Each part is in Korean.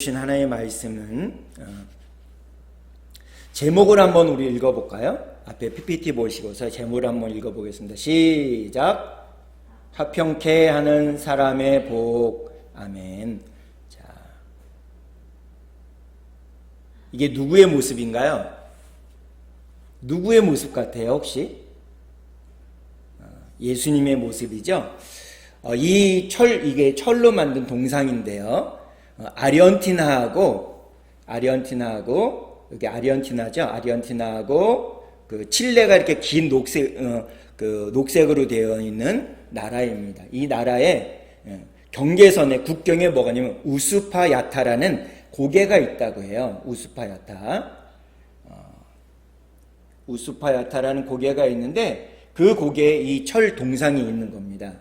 주신 하나님의 말씀은 제목을 한번 우리 읽어볼까요? 앞에 PPT 보시고서 제목을 한번 읽어보겠습니다. 시작. 화평케 하는 사람의 복. 아멘. 자, 이게 누구의 모습인가요? 누구의 모습 같아요, 혹시? 예수님의 모습이죠. 이게 철로 만든 동상인데요. 아르헨티나하고 여기 아르헨티나죠. 아르헨티나하고 그 칠레가 이렇게 긴 녹색으로 되어 있는 나라입니다. 이 나라의 경계선에 국경에 뭐가 있냐면 우스파야타라는 고개가 있다고 해요. 우스파야타라는 고개가 있는데 그 고개에 이 철 동상이 있는 겁니다.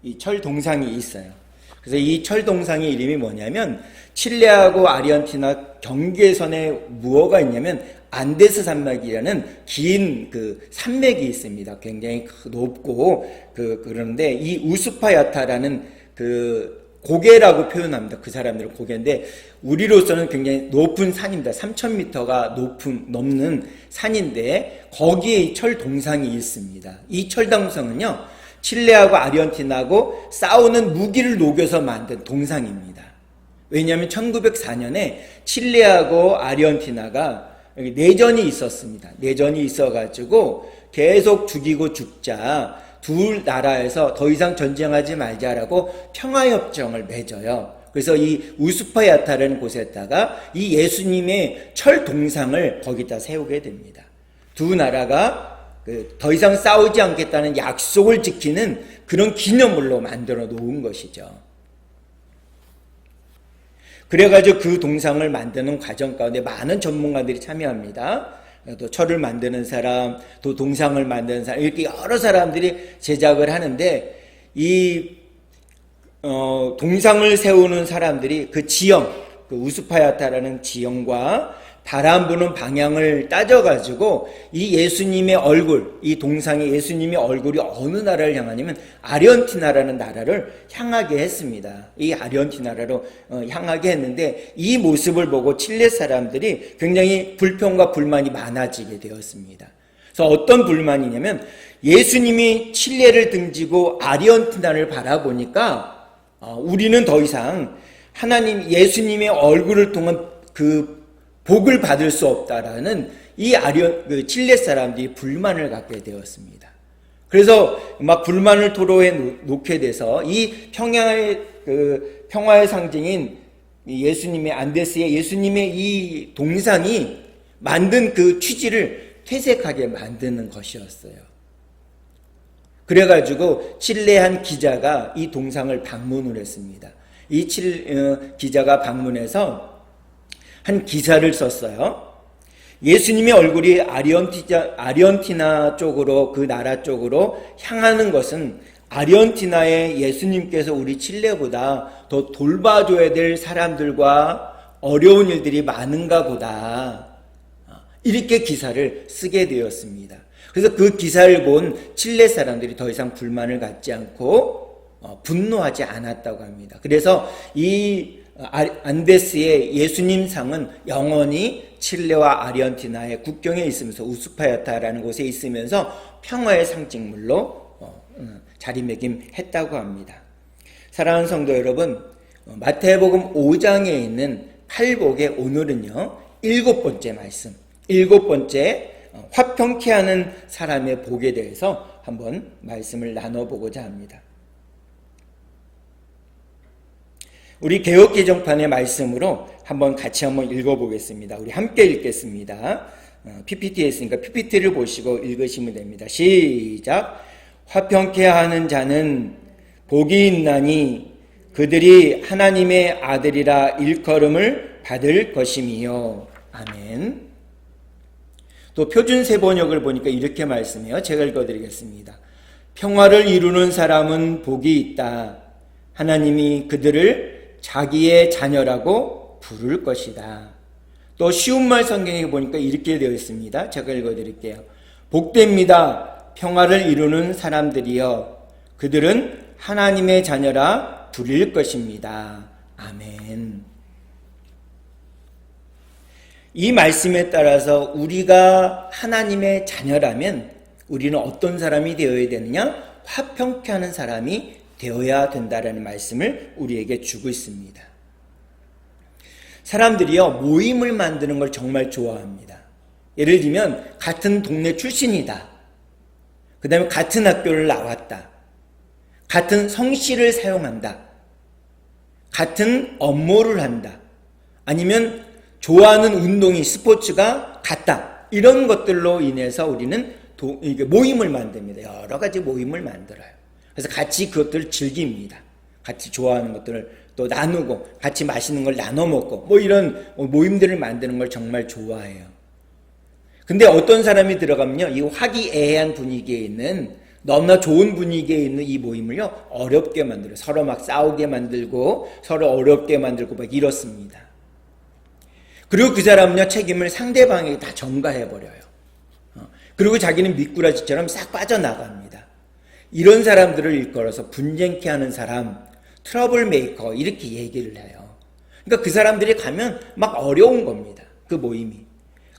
이 철 동상이 있어요. 그래서 이 철 동상의 이름이 뭐냐면 칠레하고 아르헨티나 경계선에 무엇가 있냐면 안데스 산맥이라는 긴 그 산맥이 있습니다. 굉장히 높고 그런데 이 우스파야타라는 그 고개라고 표현합니다. 그 사람들은 고개인데 우리로서는 굉장히 높은 산입니다. 3,000m가 넘는 산인데 거기에 철 동상이 있습니다. 이 철 동상은요, 칠레하고 아르헨티나하고 싸우는 무기를 녹여서 만든 동상입니다. 왜냐하면 1904년에 칠레하고 아르헨티나가 내전이 있었습니다. 내전이 있어가지고 계속 죽이고 죽자 둘 나라에서 더 이상 전쟁하지 말자라고 평화협정을 맺어요. 그래서 이 우스파야타라는 곳에다가 이 예수님의 철 동상을 거기다 세우게 됩니다. 두 나라가 더 이상 싸우지 않겠다는 약속을 지키는 그런 기념물로 만들어 놓은 것이죠. 그래가지고 그 동상을 만드는 과정 가운데 많은 전문가들이 참여합니다. 또 철을 만드는 사람, 또 동상을 만드는 사람, 이렇게 여러 사람들이 제작을 하는데 이 동상을 세우는 사람들이 그 지형, 그 우스파야타라는 지형과 바람 부는 방향을 따져가지고 이 예수님의 얼굴, 이 동상의 예수님의 얼굴이 어느 나라를 향하냐면 아르헨티나라는 나라를 향하게 했습니다. 이 아르헨티나라로 향하게 했는데 이 모습을 보고 칠레 사람들이 굉장히 불평과 불만이 많아지게 되었습니다. 그래서 어떤 불만이냐면 예수님이 칠레를 등지고 아르헨티나를 바라보니까 우리는 더 이상 예수님의 얼굴을 통한 그 복을 받을 수 없다라는 이 칠레 사람들이 불만을 갖게 되었습니다. 그래서 막 불만을 토로해 놓게 돼서 이 평화의 상징인 예수님의 안데스의 예수님의 이 동상이 만든 그 취지를 퇴색하게 만드는 것이었어요. 그래가지고 칠레 한 기자가 이 동상을 방문을 했습니다. 이 기자가 방문해서 한 기사를 썼어요. 예수님의 얼굴이 아르헨티나 쪽으로, 그 나라 쪽으로 향하는 것은 아르헨티나의 예수님께서 우리 칠레보다 더 돌봐줘야 될 사람들과 어려운 일들이 많은가 보다. 이렇게 기사를 쓰게 되었습니다. 그래서 그 기사를 본 칠레 사람들이 더 이상 불만을 갖지 않고 분노하지 않았다고 합니다. 그래서 이 안데스의 예수님 상은 영원히 칠레와 아르헨티나의 국경에 있으면서 우스파야타라는 곳에 있으면서 평화의 상징물로 자리매김했다고 합니다. 사랑하는 성도 여러분, 마태복음 5장에 있는 팔복의 오늘은요 7번째 말씀, 7번째 화평케 하는 사람의 복에 대해서 한번 말씀을 나눠보고자 합니다. 우리 개역개정판의 말씀으로 같이 한번 읽어보겠습니다. 우리 함께 읽겠습니다. PPT에 있으니까 PPT를 보시고 읽으시면 됩니다. 시작. 화평케 하는 자는 복이 있나니 그들이 하나님의 아들이라 일컬음을 받을 것임이요. 아멘. 또 표준세 번역을 보니까 이렇게 말씀해요. 제가 읽어드리겠습니다. 평화를 이루는 사람은 복이 있다. 하나님이 그들을 자기의 자녀라고 부를 것이다. 또 쉬운말 성경에 보니까 이렇게 되어 있습니다. 제가 읽어드릴게요. 복됩니다. 평화를 이루는 사람들이여. 그들은 하나님의 자녀라 부릴 것입니다. 아멘. 이 말씀에 따라서 우리가 하나님의 자녀라면 우리는 어떤 사람이 되어야 되느냐? 화평케 하는 사람이 되어야 된다라는 말씀을 우리에게 주고 있습니다. 사람들이요, 모임을 만드는 걸 정말 좋아합니다. 예를 들면 같은 동네 출신이다. 그 다음에 같은 학교를 나왔다. 같은 성씨를 사용한다. 같은 업무를 한다. 아니면 좋아하는 운동이 스포츠가 같다. 이런 것들로 인해서 우리는 모임을 만듭니다. 여러 가지 모임을 만들어요. 그래서 같이 그것들을 즐깁니다. 같이 좋아하는 것들을 또 나누고 같이 맛있는 걸 나눠 먹고 뭐 이런 모임들을 만드는 걸 정말 좋아해요. 근데 어떤 사람이 들어가면요, 이 화기애애한 분위기에 있는 너무나 좋은 분위기에 있는 이 모임을요 어렵게 만들어요. 서로 막 싸우게 만들고 서로 어렵게 만들고 막 이렇습니다. 그리고 그 사람은요 책임을 상대방에게 다 전가해버려요. 그리고 자기는 미꾸라지처럼 싹 빠져나갑니다. 이런 사람들을 일컬어서 분쟁케 하는 사람, 트러블 메이커 이렇게 얘기를 해요. 그러니까 그 사람들이 가면 막 어려운 겁니다. 그 모임이.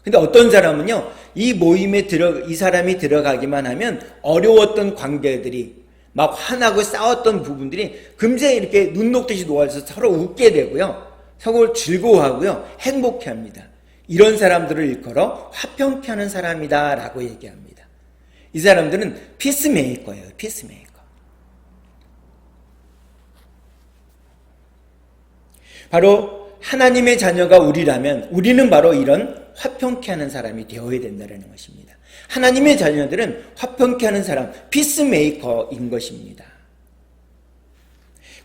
근데 어떤 사람은요, 이 사람이 들어가기만 하면 어려웠던 관계들이 막 화나고 싸웠던 부분들이 금세 이렇게 눈 녹듯이 놓아져서 서로 웃게 되고요. 서로 즐거워하고요. 행복해 합니다. 이런 사람들을 일컬어 화평케 하는 사람이다 라고 얘기합니다. 이 사람들은 피스메이커예요. 피스메이커. 바로 하나님의 자녀가 우리라면 우리는 바로 이런 화평케 하는 사람이 되어야 된다는 것입니다. 하나님의 자녀들은 화평케 하는 사람, 피스메이커인 것입니다.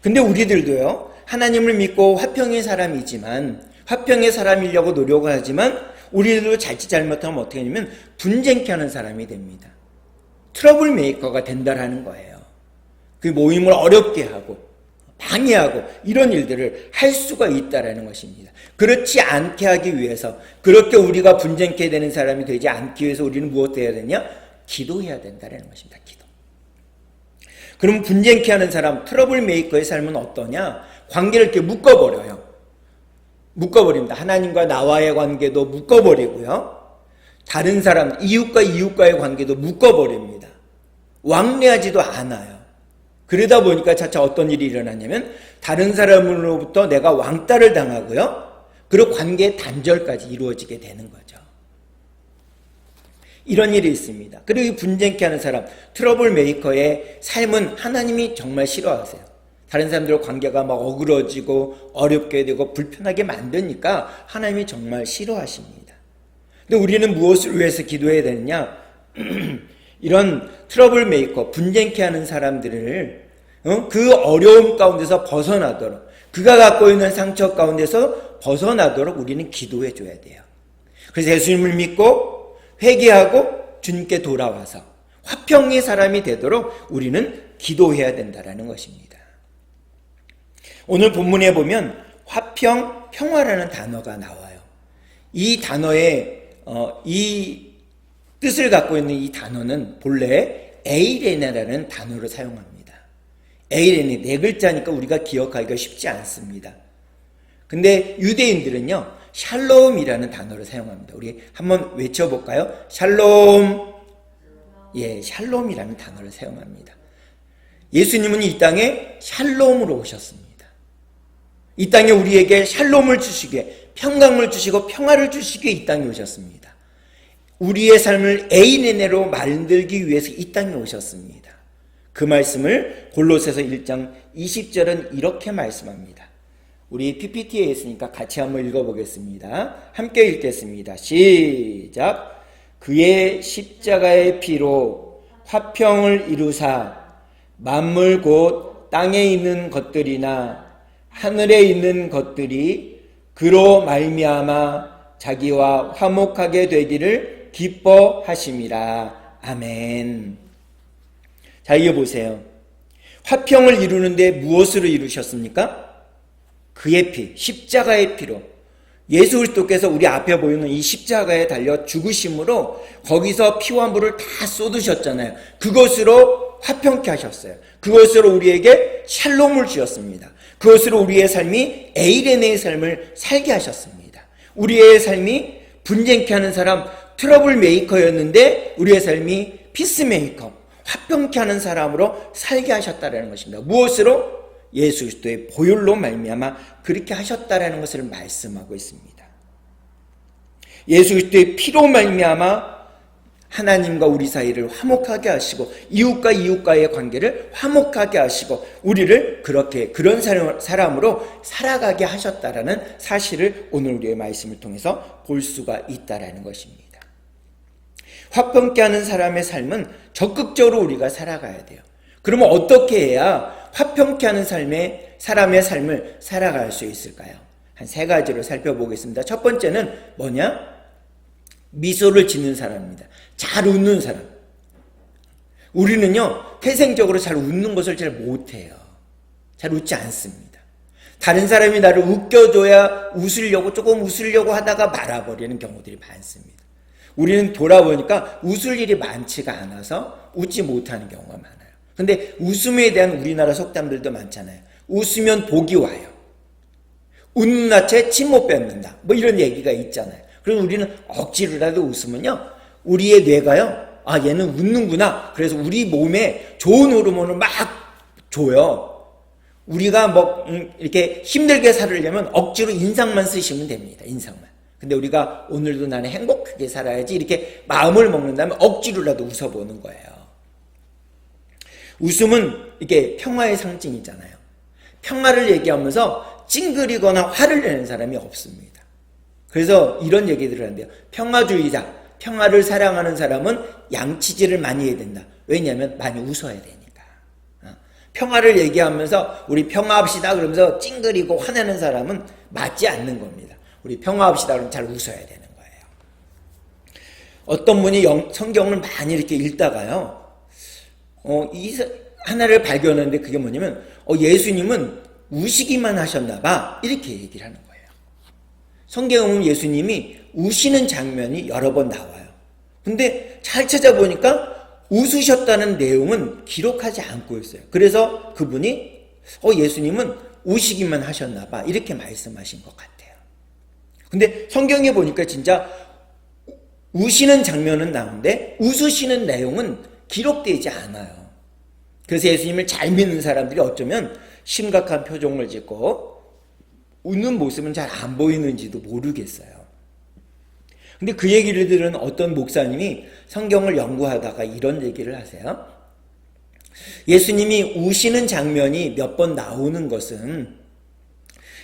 근데 우리들도요, 하나님을 믿고 화평의 사람이지만, 화평의 사람이려고 노력을 하지만, 우리들도 자칫 잘못하면 어떻게 하냐면, 분쟁케 하는 사람이 됩니다. 트러블 메이커가 된다라는 거예요. 그 모임을 어렵게 하고, 방해하고 이런 일들을 할 수가 있다라는 것입니다. 그렇지 않게 하기 위해서, 그렇게 우리가 분쟁케 되는 사람이 되지 않기 위해서 우리는 무엇 해야 되냐? 기도해야 된다는 것입니다. 기도. 그럼 분쟁케 하는 사람, 트러블 메이커의 삶은 어떠냐? 관계를 이렇게 묶어버려요. 묶어버립니다. 하나님과 나와의 관계도 묶어버리고요. 다른 사람, 이웃과의 관계도 묶어버립니다. 왕래하지도 않아요. 그러다 보니까 차차 어떤 일이 일어나냐면 다른 사람으로부터 내가 왕따를 당하고요. 그리고 관계의 단절까지 이루어지게 되는 거죠. 이런 일이 있습니다. 그리고 분쟁케 하는 사람, 트러블 메이커의 삶은 하나님이 정말 싫어하세요. 다른 사람들과 관계가 막 어그러지고 어렵게 되고 불편하게 만드니까 하나님이 정말 싫어하십니다. 근데 우리는 무엇을 위해서 기도해야 되느냐? 이런 트러블 메이커, 분쟁케 하는 사람들을 그 어려움 가운데서 벗어나도록, 그가 갖고 있는 상처 가운데서 벗어나도록 우리는 기도해 줘야 돼요. 그래서 예수님을 믿고 회개하고 주님께 돌아와서 화평의 사람이 되도록 우리는 기도해야 된다는 것입니다. 오늘 본문에 보면 화평, 평화라는 단어가 나와요. 이 단어의 이 뜻을 갖고 있는 이 단어는 본래 에이레네라는 단어를 사용합니다. 에이레네, 네 글자니까 우리가 기억하기가 쉽지 않습니다. 근데 유대인들은요, 샬롬이라는 단어를 사용합니다. 우리 한번 외쳐볼까요? 샬롬. 예, 샬롬이라는 단어를 사용합니다. 예수님은 이 땅에 샬롬으로 오셨습니다. 이 땅에 우리에게 샬롬을 주시기에, 평강을 주시고 평화를 주시기에 이 땅에 오셨습니다. 우리의 삶을 에이레네로 만들기 위해서 이 땅에 오셨습니다. 그 말씀을 골로새서 1장 20절은 이렇게 말씀합니다. 우리 PPT에 있으니까 같이 한번 읽어보겠습니다. 함께 읽겠습니다. 시작. 그의 십자가의 피로 화평을 이루사 만물 곧 땅에 있는 것들이나 하늘에 있는 것들이 그로 말미암아 자기와 화목하게 되기를 기뻐하심이라. 아멘. 자, 이거 보세요. 화평을 이루는데 무엇으로 이루셨습니까? 그의 피, 십자가의 피로. 예수 그리스도께서 우리 앞에 보이는 이 십자가에 달려 죽으심으로 거기서 피와 물을 다 쏟으셨잖아요. 그것으로 화평케 하셨어요. 그것으로 우리에게 샬롬을 주셨습니다. 그것으로 우리의 삶이 에이레네의 삶을 살게 하셨습니다. 우리의 삶이 분쟁케 하는 사람, 트러블 메이커였는데 우리의 삶이 피스메이커, 화평케 하는 사람으로 살게 하셨다라는 것입니다. 무엇으로? 예수 그리스도의 보혈로 말미암아 그렇게 하셨다라는 것을 말씀하고 있습니다. 예수 그리스도의 피로 말미암아 하나님과 우리 사이를 화목하게 하시고 이웃과 이웃과의 관계를 화목하게 하시고 우리를 그렇게 그런 사람으로 살아가게 하셨다라는 사실을 오늘 우리의 말씀을 통해서 볼 수가 있다라는 것입니다. 화평케 하는 사람의 삶은 적극적으로 우리가 살아가야 돼요. 그러면 어떻게 해야 화평케 하는 사람의 삶을 살아갈 수 있을까요? 한 3가지로 살펴보겠습니다. 첫 번째는 뭐냐? 미소를 짓는 사람입니다. 잘 웃는 사람. 우리는요, 태생적으로 잘 웃는 것을 잘 못해요. 잘 웃지 않습니다. 다른 사람이 나를 웃겨줘야 조금 웃으려고 하다가 말아버리는 경우들이 많습니다. 우리는 돌아보니까 웃을 일이 많지가 않아서 웃지 못하는 경우가 많아요. 근데 웃음에 대한 우리나라 속담들도 많잖아요. 웃으면 복이 와요. 웃는 낯에 침 못 뱉는다. 뭐 이런 얘기가 있잖아요. 그럼 우리는 억지로라도 웃으면요, 우리의 뇌가요, 아, 얘는 웃는구나. 그래서 우리 몸에 좋은 호르몬을 막 줘요. 우리가 뭐 이렇게 힘들게 살으려면 억지로 인상만 쓰시면 됩니다. 인상만. 근데 우리가 오늘도 나는 행복하게 살아야지 이렇게 마음을 먹는다면 억지로라도 웃어보는 거예요. 웃음은 이게 평화의 상징이잖아요. 평화를 얘기하면서 찡그리거나 화를 내는 사람이 없습니다. 그래서 이런 얘기들을 한대요. 평화주의자, 평화를 사랑하는 사람은 양치질을 많이 해야 된다. 왜냐하면 많이 웃어야 되니까. 평화를 얘기하면서 우리 평화합시다 그러면서 찡그리고 화내는 사람은 맞지 않는 겁니다. 우리 평화합시다 그러면 잘 웃어야 되는 거예요. 어떤 분이 성경을 많이 이렇게 읽다가요, 하나를 발견했는데 그게 뭐냐면, 예수님은 우시기만 하셨나 봐. 이렇게 얘기를 하는 거예요. 성경에 보면 예수님이 우시는 장면이 여러 번 나와요. 근데 잘 찾아보니까 웃으셨다는 내용은 기록하지 않고 있어요. 그래서 그분이 예수님은 우시기만 하셨나 봐. 이렇게 말씀하신 것 같아요. 근데 성경에 보니까 진짜 우시는 장면은 나오는데 웃으시는 내용은 기록되지 않아요. 그래서 예수님을 잘 믿는 사람들이 어쩌면 심각한 표정을 짓고 웃는 모습은 잘 안 보이는지도 모르겠어요. 근데 그 얘기를 들은 어떤 목사님이 성경을 연구하다가 이런 얘기를 하세요. 예수님이 우시는 장면이 몇 번 나오는 것은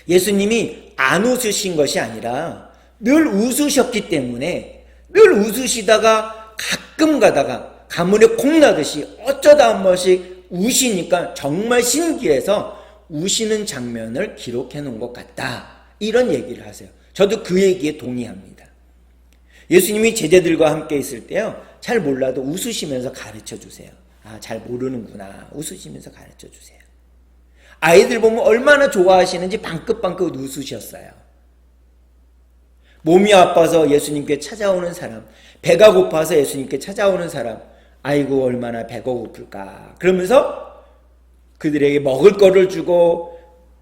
예수님이 안 웃으신 것이 아니라 늘 웃으셨기 때문에 늘 웃으시다가 가끔 가다가 가문에 콩 나듯이 어쩌다 한 번씩 우시니까 정말 신기해서 우시는 장면을 기록해 놓은 것 같다. 이런 얘기를 하세요. 저도 그 얘기에 동의합니다. 예수님이 제자들과 함께 있을 때요, 잘 몰라도 웃으시면서 가르쳐 주세요. 아, 잘 모르는구나. 웃으시면서 가르쳐 주세요. 아이들 보면 얼마나 좋아하시는지 방긋방긋 웃으셨어요. 몸이 아파서 예수님께 찾아오는 사람, 배가 고파서 예수님께 찾아오는 사람, 아이고 얼마나 배가 고플까. 그러면서 그들에게 먹을 거를 주고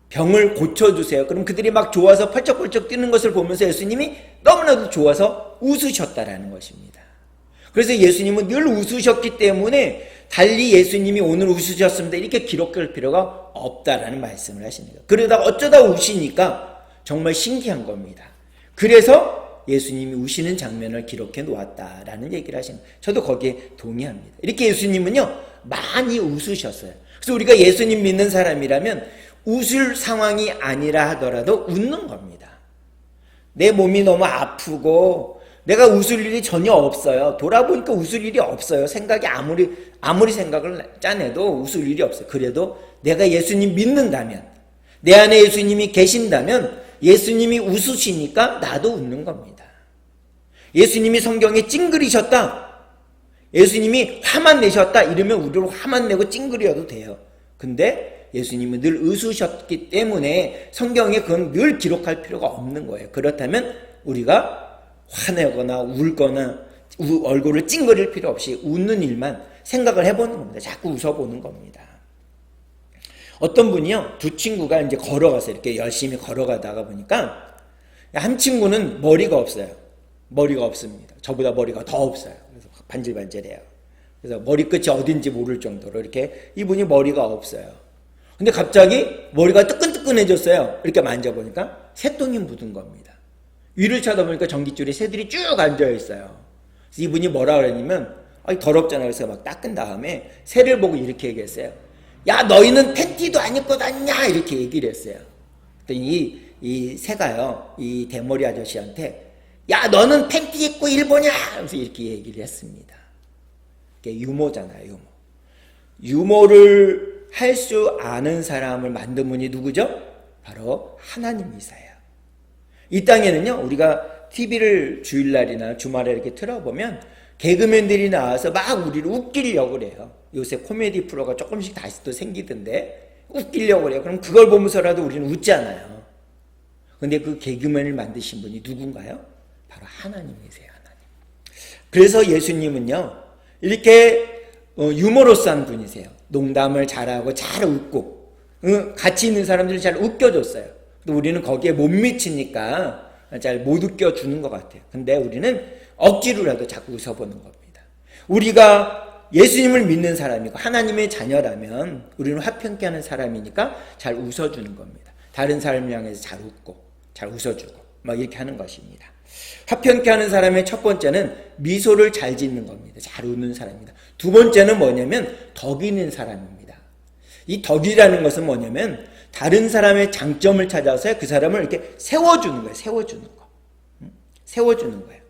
병을 고쳐주세요. 그럼 그들이 막 좋아서 펄쩍펄쩍 뛰는 것을 보면서 예수님이 너무나도 좋아서 웃으셨다라는 것입니다. 그래서 예수님은 늘 웃으셨기 때문에 달리 예수님이 오늘 웃으셨습니다. 이렇게 기록할 필요가 없다라는 말씀을 하시는 거예요. 그러다가 어쩌다 우시니까 정말 신기한 겁니다. 그래서 예수님이 우시는 장면을 기록해 놓았다라는 얘기를 하시는 거예요. 저도 거기에 동의합니다. 이렇게 예수님은요, 많이 웃으셨어요. 그래서 우리가 예수님 믿는 사람이라면 웃을 상황이 아니라 하더라도 웃는 겁니다. 내 몸이 너무 아프고 내가 웃을 일이 전혀 없어요. 돌아보니까 웃을 일이 없어요. 생각이 아무리 생각을 짜내도 웃을 일이 없어요. 그래도 내가 예수님 믿는다면, 내 안에 예수님이 계신다면 예수님이 웃으시니까 나도 웃는 겁니다. 예수님이 성경에 찡그리셨다, 예수님이 화만 내셨다 이러면 우리로 화만 내고 찡그려도 돼요. 근데 예수님은 늘 웃으셨기 때문에 성경에 그건 늘 기록할 필요가 없는 거예요. 그렇다면 우리가 화내거나 울거나 얼굴을 찡그릴 필요 없이 웃는 일만 생각을 해보는 겁니다. 자꾸 웃어보는 겁니다. 어떤 분이요, 두 친구가 이제 걸어가서 이렇게 열심히 걸어가다가 보니까 한 친구는 머리가 없어요. 머리가 없습니다. 저보다 머리가 더 없어요. 그래서 반질반질해요. 그래서 머리끝이 어딘지 모를 정도로 이렇게 이분이 머리가 없어요. 근데 갑자기 머리가 뜨끈뜨끈해졌어요. 이렇게 만져보니까 새똥이 묻은 겁니다. 위를 쳐다보니까 전깃줄에 새들이 쭉 앉아있어요. 그래서 이분이 뭐라 그랬냐면, 더럽잖아. 그래서 막 닦은 다음에 새를 보고 이렇게 얘기했어요. 야, 너희는 팬티도 안 입고 다니냐? 이렇게 얘기를 했어요. 그랬더니 이 새가요, 이 대머리 아저씨한테, 야, 너는 팬티 입고 일보냐? 하면서 이렇게 얘기를 했습니다. 이게 유머잖아요, 유머. 유머를 할 수 아는 사람을 만든 분이 누구죠? 바로 하나님이세요. 이 땅에는요, 우리가 TV를 주일날이나 주말에 이렇게 틀어보면 개그맨들이 나와서 막 우리를 웃기려고 그래요. 요새 코미디 프로가 조금씩 다시 또 생기던데 웃기려고 그래요. 그럼 그걸 보면서라도 우리는 웃잖아요. 근데 그 개그맨을 만드신 분이 누군가요? 바로 하나님이세요, 하나님. 그래서 예수님은요, 이렇게 유머러스한 분이세요. 농담을 잘하고 잘 웃고 같이 있는 사람들을 잘 웃겨줬어요. 근데 우리는 거기에 못 미치니까 잘 못 웃겨주는 것 같아요. 근데 우리는 억지로라도 자꾸 웃어보는 겁니다. 우리가 예수님을 믿는 사람이고 하나님의 자녀라면 우리는 화평케 하는 사람이니까 잘 웃어주는 겁니다. 다른 사람을 향해서 잘 웃고 잘 웃어주고 막 이렇게 하는 것입니다. 화평케 하는 사람의 첫 번째는 미소를 잘 짓는 겁니다. 잘 웃는 사람입니다. 두 번째는 뭐냐면 덕 있는 사람입니다. 이 덕이라는 것은 뭐냐면 다른 사람의 장점을 찾아서 그 사람을 이렇게 세워주는 거예요. 세워주는 거. 세워주는 거예요.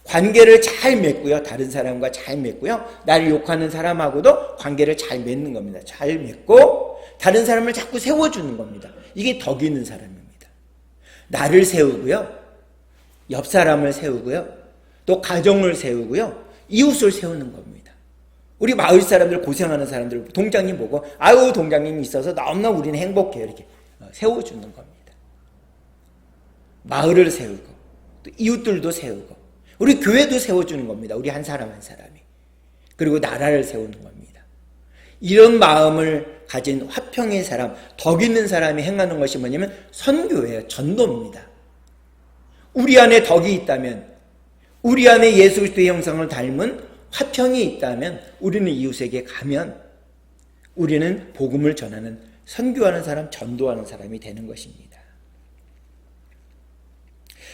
관계를 잘 맺고요. 다른 사람과 잘 맺고요. 나를 욕하는 사람하고도 관계를 잘 맺는 겁니다. 잘 맺고 다른 사람을 자꾸 세워주는 겁니다. 이게 덕 있는 사람입니다. 나를 세우고요. 옆 사람을 세우고요. 또 가정을 세우고요. 이웃을 세우는 겁니다. 우리 마을 사람들, 고생하는 사람들, 동장님 보고 아유 동장님이 있어서 너무나 우리는 행복해요. 이렇게 세워주는 겁니다. 마을을 세우고 또 이웃들도 세우고 우리 교회도 세워주는 겁니다. 우리 한 사람 한 사람이. 그리고 나라를 세우는 겁니다. 이런 마음을 가진 화평의 사람, 덕 있는 사람이 행하는 것이 뭐냐면 선교예요. 전도입니다. 우리 안에 덕이 있다면, 우리 안에 예수 그리스도의 형상을 닮은 화평이 있다면 우리는 이웃에게 가면 우리는 복음을 전하는, 선교하는 사람, 전도하는 사람이 되는 것입니다.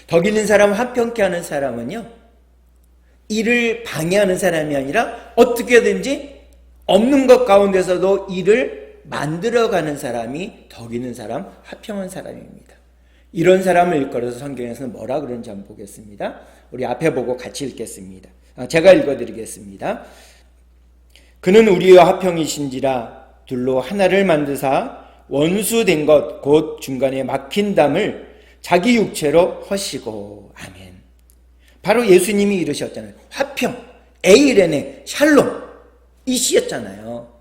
덕 있는 사람, 화평케 하는 사람은요, 일을 방해하는 사람이 아니라 어떻게든지 없는 것 가운데서도 일을 만들어가는 사람이 덕 있는 사람, 화평한 사람입니다. 이런 사람을 일컬어서 성경에서는 뭐라 그러는지 한번 보겠습니다. 우리 앞에 보고 같이 읽겠습니다. 제가 읽어드리겠습니다. 그는 우리와 화평이신지라 둘로 하나를 만드사 원수된 것 곧 중간에 막힌 담을 자기 육체로 허시고. 아멘. 바로 예수님이 이르셨잖아요. 화평, 에이레네, 샬롬, 이 시였잖아요.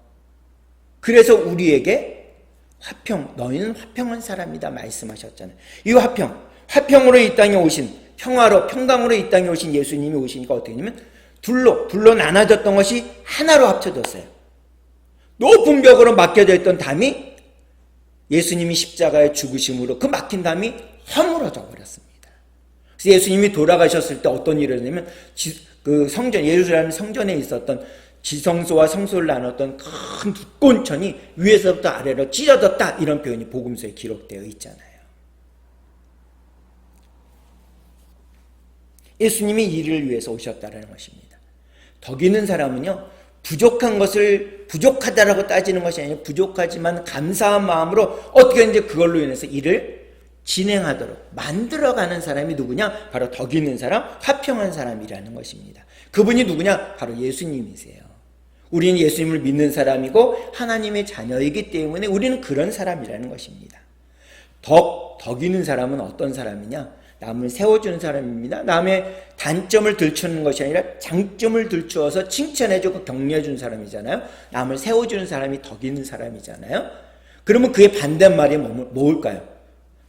그래서 우리에게 화평, 너희는 화평한 사람이다 말씀하셨잖아요. 이 화평, 화평으로 이 땅에 오신, 평화로, 평강으로 이 땅에 오신 예수님이 오시니까 어떻게 되냐면 둘로 나눠졌던 것이 하나로 합쳐졌어요. 높은 벽으로 막혀져 있던 담이 예수님이 십자가에 죽으심으로 그 막힌 담이 허물어져 버렸습니다. 그래서 예수님이 돌아가셨을 때 어떤 일을 했냐면 그 성전, 예루살렘 성전에 있었던 지성소와 성소를 나눴던 큰 두꺼운 천이 위에서부터 아래로 찢어졌다, 이런 표현이 복음서에 기록되어 있잖아요. 예수님이 이를 위해서 오셨다는 것입니다. 덕 있는 사람은요, 부족한 것을 부족하다라고 따지는 것이 아니라 부족하지만 감사한 마음으로 어떻게 이제 그걸로 인해서 일을 진행하도록 만들어가는 사람이 누구냐? 바로 덕 있는 사람, 화평한 사람이라는 것입니다. 그분이 누구냐? 바로 예수님이세요. 우리는 예수님을 믿는 사람이고 하나님의 자녀이기 때문에 우리는 그런 사람이라는 것입니다. 덕 있는 사람은 어떤 사람이냐? 남을 세워주는 사람입니다. 남의 단점을 들추는 것이 아니라 장점을 들추어서 칭찬해주고 격려해주는 사람이잖아요. 남을 세워주는 사람이 덕 있는 사람이잖아요. 그러면 그의 반대말이 뭘까요?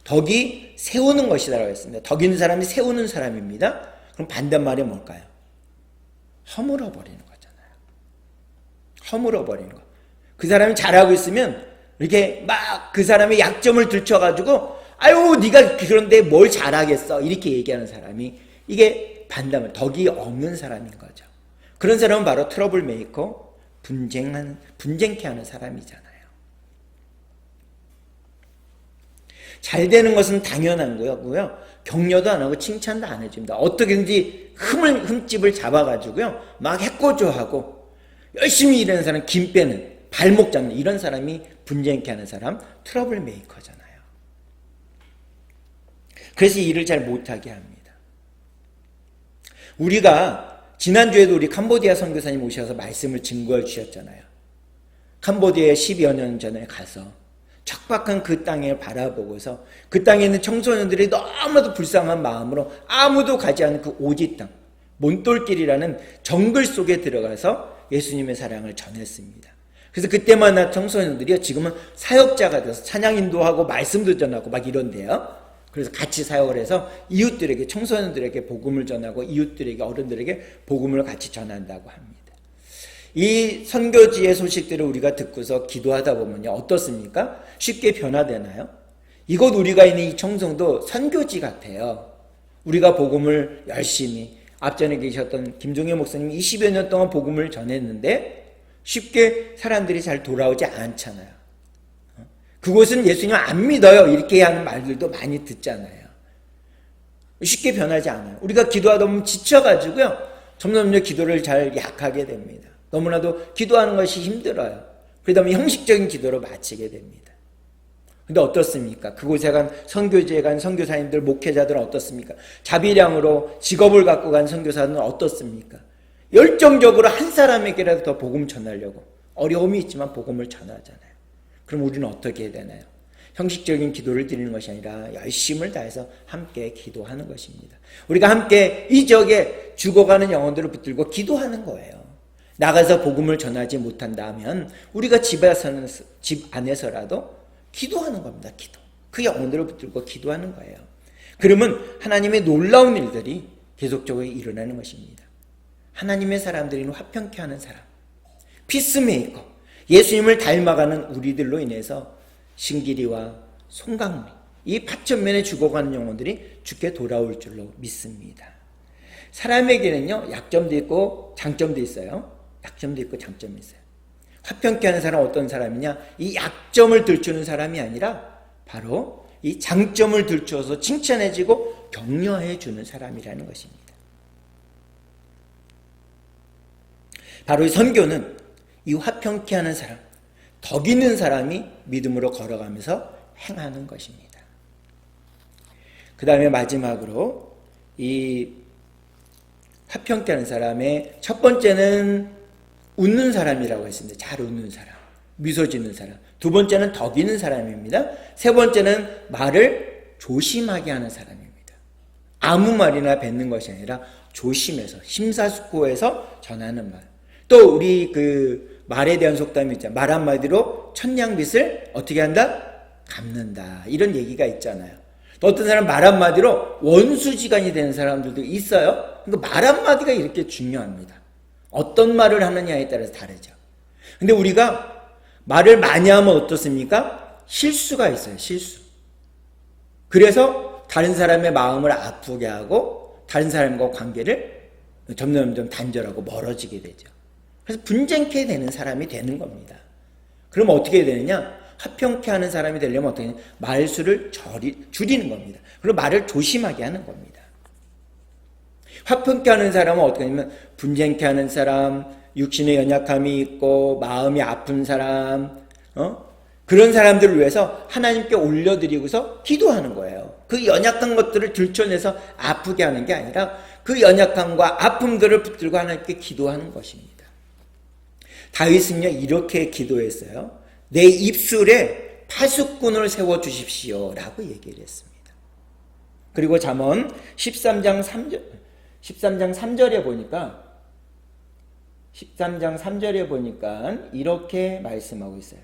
덕이 세우는 것이라고 했습니다. 덕 있는 사람이 세우는 사람입니다. 그럼 반대말이 뭘까요? 허물어버리는 거잖아요. 허물어버리는 거. 그 사람이 잘하고 있으면 이렇게 막 그 사람의 약점을 들춰가지고 아유 네가 그런데 뭘 잘하겠어 이렇게 얘기하는 사람이 이게 반담을 덕이 없는 사람인 거죠. 그런 사람은 바로 트러블 메이커, 분쟁케 하는 사람이잖아요. 잘 되는 것은 당연한 거고요. 격려도 안 하고 칭찬도 안 해줍니다. 어떻게든지 흠집을 잡아가지고요. 막 해코지하고 열심히 일하는 사람 김 빼는 발목 잡는 이런 사람이 분쟁케 하는 사람 트러블 메이커잖아요. 그래서 이 일을 잘 못하게 합니다. 우리가 지난주에도 우리 캄보디아 선교사님 오셔서 말씀을 증거해 주셨잖아요. 캄보디아에 10여 년 전에 가서 척박한 그 땅을 바라보고서 그 땅에 있는 청소년들이 너무나도 불쌍한 마음으로 아무도 가지 않은 그 오지 땅, 몬돌길이라는 정글 속에 들어가서 예수님의 사랑을 전했습니다. 그래서 그때만 청소년들이요, 지금은 사역자가 돼서 찬양 인도하고 말씀도 전하고 막 이런데요. 그래서 같이 사역을 해서 이웃들에게, 청소년들에게 복음을 전하고 이웃들에게, 어른들에게 복음을 같이 전한다고 합니다. 이 선교지의 소식들을 우리가 듣고서 기도하다 보면요, 어떻습니까? 쉽게 변화되나요? 이곳 우리가 있는 이 청송도 선교지 같아요. 우리가 복음을 열심히, 앞전에 계셨던 김종혜 목사님이 20여 년 동안 복음을 전했는데 쉽게 사람들이 잘 돌아오지 않잖아요. 그곳은 예수님 안 믿어요 이렇게 하는 말들도 많이 듣잖아요. 쉽게 변하지 않아요. 우리가 기도하다 보면 지쳐가지고요, 점점 기도를 잘 약하게 됩니다. 너무나도 기도하는 것이 힘들어요. 그러다 보면 형식적인 기도로 마치게 됩니다. 근데 어떻습니까? 그곳에 간 선교지에 간 선교사님들, 목회자들은 어떻습니까? 자비량으로 직업을 갖고 간 선교사들은 어떻습니까? 열정적으로 한 사람에게라도 더 복음 전하려고 어려움이 있지만 복음을 전하잖아요. 그럼 우리는 어떻게 해야 되나요? 형식적인 기도를 드리는 것이 아니라 열심을 다해서 함께 기도하는 것입니다. 우리가 함께 이 지역에 죽어가는 영혼들을 붙들고 기도하는 거예요. 나가서 복음을 전하지 못한다면 우리가 집 안에서라도 기도하는 겁니다. 기도. 그 영혼들을 붙들고 기도하는 거예요. 그러면 하나님의 놀라운 일들이 계속적으로 일어나는 것입니다. 하나님의 사람들인 화평케 하는 사람, 피스메이커, 예수님을 닮아가는 우리들로 인해서 신기리와 송강물, 이 파천면에 죽어가는 영혼들이 주께 돌아올 줄로 믿습니다. 사람에게는요, 약점도 있고 장점도 있어요. 약점도 있고 장점이 있어요. 화평케 하는 사람은 어떤 사람이냐? 이 약점을 들추는 사람이 아니라 바로 이 장점을 들추어서 칭찬해주고 격려해주는 사람이라는 것입니다. 바로 이 선교는 이 화평케 하는 사람, 덕 있는 사람이 믿음으로 걸어가면서 행하는 것입니다. 그 다음에 마지막으로 이 화평케 하는 사람의 첫 번째는 웃는 사람이라고 했습니다. 잘 웃는 사람, 미소 짓는 사람. 두 번째는 덕 있는 사람입니다. 세 번째는 말을 조심하게 하는 사람입니다. 아무 말이나 뱉는 것이 아니라 조심해서, 심사숙고해서 전하는 말. 또 우리 그 말에 대한 속담이 있잖아요. 말 한마디로 천냥빚을 어떻게 한다? 갚는다. 이런 얘기가 있잖아요. 또 어떤 사람 말 한마디로 원수지간이 되는 사람들도 있어요. 그러니까 말 한마디가 이렇게 중요합니다. 어떤 말을 하느냐에 따라서 다르죠. 근데 우리가 말을 많이 하면 어떻습니까? 실수가 있어요. 실수. 그래서 다른 사람의 마음을 아프게 하고 다른 사람과 관계를 점점 단절하고 멀어지게 되죠. 그래서 분쟁케 되는 사람이 되는 겁니다. 그럼 어떻게 되느냐? 화평케 하는 사람이 되려면 어떻게 되냐? 말수를 줄이는 겁니다. 그리고 말을 조심하게 하는 겁니다. 화평케 하는 사람은 어떻게 하냐면 분쟁케 하는 사람, 육신의 연약함이 있고 마음이 아픈 사람, 그런 사람들을 위해서 하나님께 올려드리고서 기도하는 거예요. 그 연약한 것들을 들춰내서 아프게 하는 게 아니라 그 연약함과 아픔들을 붙들고 하나님께 기도하는 것입니다. 다윗은요 이렇게 기도했어요. 내 입술에 파수꾼을 세워주십시오 라고 얘기를 했습니다. 그리고 잠언 13장 3절에 보니까 이렇게 말씀하고 있어요.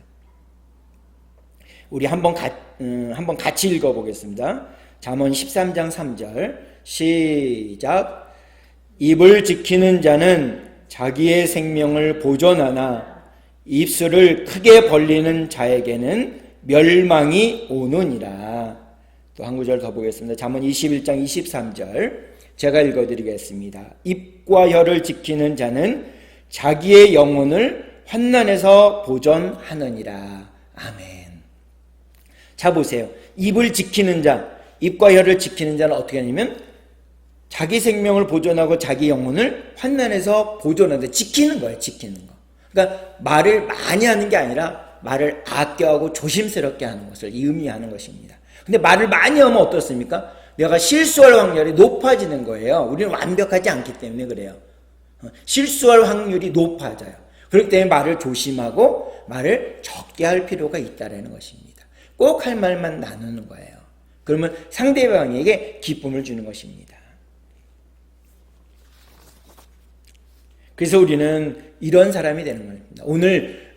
우리 한번 같이 읽어보겠습니다. 잠언 13장 3절 시작. 입을 지키는 자는 자기의 생명을 보존하나 입술을 크게 벌리는 자에게는 멸망이 오느니라. 또 한 구절 더 보겠습니다. 잠언 21장 23절 제가 읽어드리겠습니다. 입과 혀를 지키는 자는 자기의 영혼을 환난에서 보존하느니라. 아멘. 자 보세요. 입을 지키는 자, 입과 혀를 지키는 자는 어떻게 하냐면 자기 생명을 보존하고 자기 영혼을 환난에서 보존하는데 지키는 거예요. 지키는 거. 그러니까 말을 많이 하는 게 아니라 말을 아껴하고 조심스럽게 하는 것을 의미하는 것입니다. 근데 말을 많이 하면 어떻습니까? 내가 실수할 확률이 높아지는 거예요. 우리는 완벽하지 않기 때문에 그래요. 실수할 확률이 높아져요. 그렇기 때문에 말을 조심하고 말을 적게 할 필요가 있다는 것입니다. 꼭 할 말만 나누는 거예요. 그러면 상대방에게 기쁨을 주는 것입니다. 그래서 우리는 이런 사람이 되는 겁니다. 오늘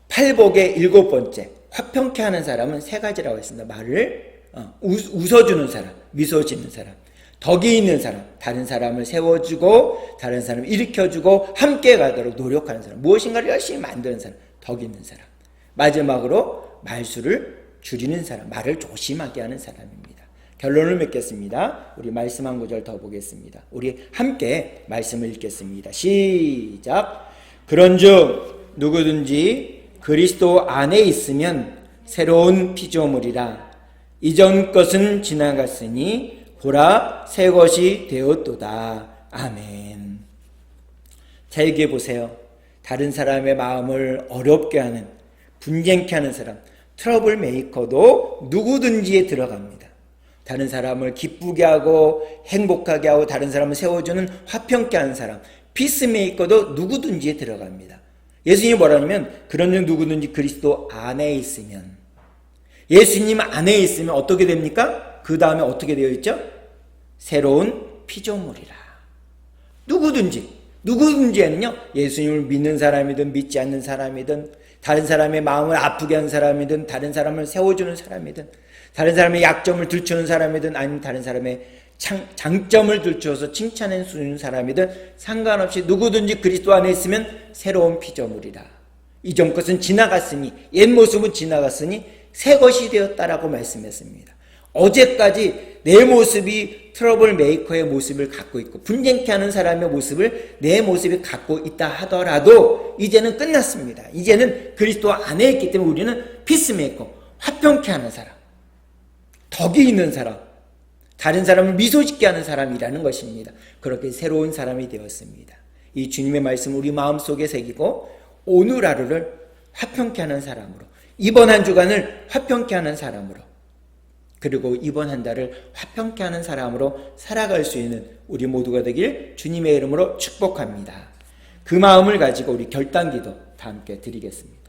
팔복의 7번째 화평케 하는 사람은 3가지라고 했습니다. 말을 웃어주는 사람, 미소 짓는 사람, 덕이 있는 사람, 다른 사람을 세워주고 다른 사람을 일으켜주고 함께 가도록 노력하는 사람, 무엇인가를 열심히 만드는 사람, 덕이 있는 사람. 마지막으로 말수를 줄이는 사람, 말을 조심하게 하는 사람입니다. 결론을 맺겠습니다. 우리 말씀 한 구절 더 보겠습니다. 우리 함께 말씀을 읽겠습니다. 시작. 그런즉 누구든지 그리스도 안에 있으면 새로운 피조물이라. 이전 것은 지나갔으니 보라 새 것이 되었도다. 아멘. 자, 여기 보세요. 다른 사람의 마음을 어렵게 하는, 분쟁케 하는 사람, 트러블 메이커도 누구든지에 들어갑니다. 다른 사람을 기쁘게 하고 행복하게 하고 다른 사람을 세워주는 화평케 하는 사람, 피스메이커도 누구든지에 들어갑니다. 예수님이 뭐라냐면 그런 누구든지 그리스도 안에 있으면, 예수님 안에 있으면 어떻게 됩니까? 그 다음에 어떻게 되어 있죠? 새로운 피조물이라. 누구든지에는요, 예수님을 믿는 사람이든 믿지 않는 사람이든 다른 사람의 마음을 아프게 하는 사람이든 다른 사람을 세워주는 사람이든 다른 사람의 약점을 들추는 사람이든 아니면 다른 사람의 장점을 들추어서 칭찬해 주는 사람이든 상관없이 누구든지 그리스도 안에 있으면 새로운 피조물이라. 이전 것은 지나갔으니, 옛 모습은 지나갔으니 새 것이 되었다라고 말씀했습니다. 어제까지 내 모습이 트러블 메이커의 모습을 갖고 있고 분쟁케 하는 사람의 모습을 내 모습이 갖고 있다 하더라도 이제는 끝났습니다. 이제는 그리스도 안에 있기 때문에 우리는 피스메이커, 화평케 하는 사람, 덕이 있는 사람, 다른 사람을 미소 짓게 하는 사람이라는 것입니다. 그렇게 새로운 사람이 되었습니다. 이 주님의 말씀을 우리 마음속에 새기고 오늘 하루를 화평케 하는 사람으로, 이번 한 주간을 화평케 하는 사람으로, 그리고 이번 한 달을 화평케 하는 사람으로 살아갈 수 있는 우리 모두가 되길 주님의 이름으로 축복합니다. 그 마음을 가지고 우리 결단기도 다 함께 드리겠습니다.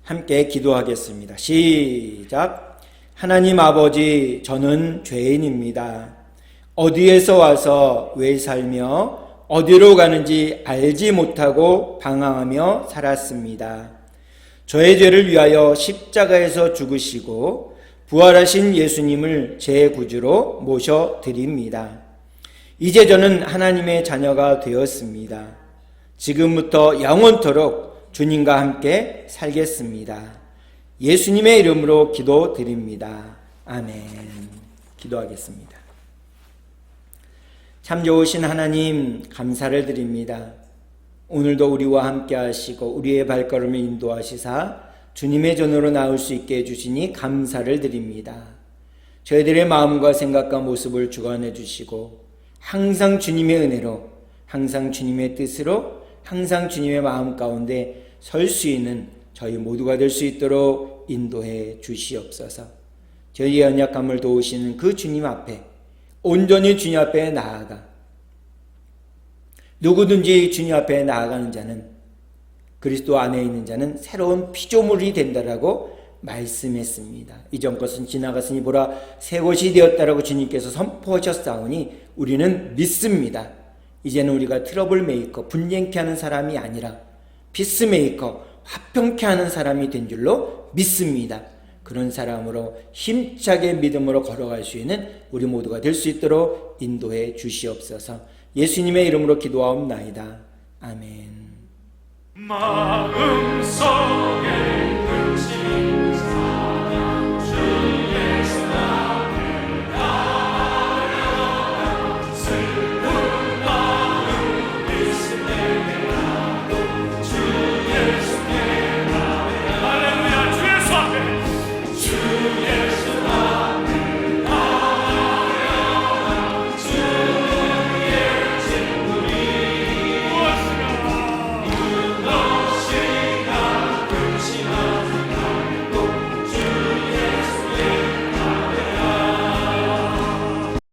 함께 기도하겠습니다. 시작. 하나님 아버지, 저는 죄인입니다. 어디에서 와서 왜 살며 어디로 가는지 알지 못하고 방황하며 살았습니다. 저의 죄를 위하여 십자가에서 죽으시고 부활하신 예수님을 제 구주로 모셔드립니다. 이제 저는 하나님의 자녀가 되었습니다. 지금부터 영원토록 주님과 함께 살겠습니다. 예수님의 이름으로 기도드립니다. 아멘. 기도하겠습니다. 참 좋으신 하나님, 감사를 드립니다. 오늘도 우리와 함께 하시고 우리의 발걸음을 인도하시사 주님의 전으로 나올 수 있게 해주시니 감사를 드립니다. 저희들의 마음과 생각과 모습을 주관해 주시고 항상 주님의 은혜로, 항상 주님의 뜻으로, 항상 주님의 마음 가운데 설 수 있는 저희 모두가 될 수 있도록 인도해 주시옵소서. 저희의 연약함을 도우시는 그 주님 앞에 온전히 주님 앞에 나아가, 누구든지 주님 앞에 나아가는 자는, 그리스도 안에 있는 자는 새로운 피조물이 된다라고 말씀했습니다. 이전 것은 지나갔으니 보라 새 것이 되었다라고 주님께서 선포하셨사오니 우리는 믿습니다. 이제는 우리가 트러블 메이커, 분쟁케 하는 사람이 아니라 피스메이커, 화평케 하는 사람이 된 줄로 믿습니다. 그런 사람으로 힘차게 믿음으로 걸어갈 수 있는 우리 모두가 될 수 있도록 인도해 주시옵소서. 예수님의 이름으로 기도하옵나이다. 아멘. 마음속에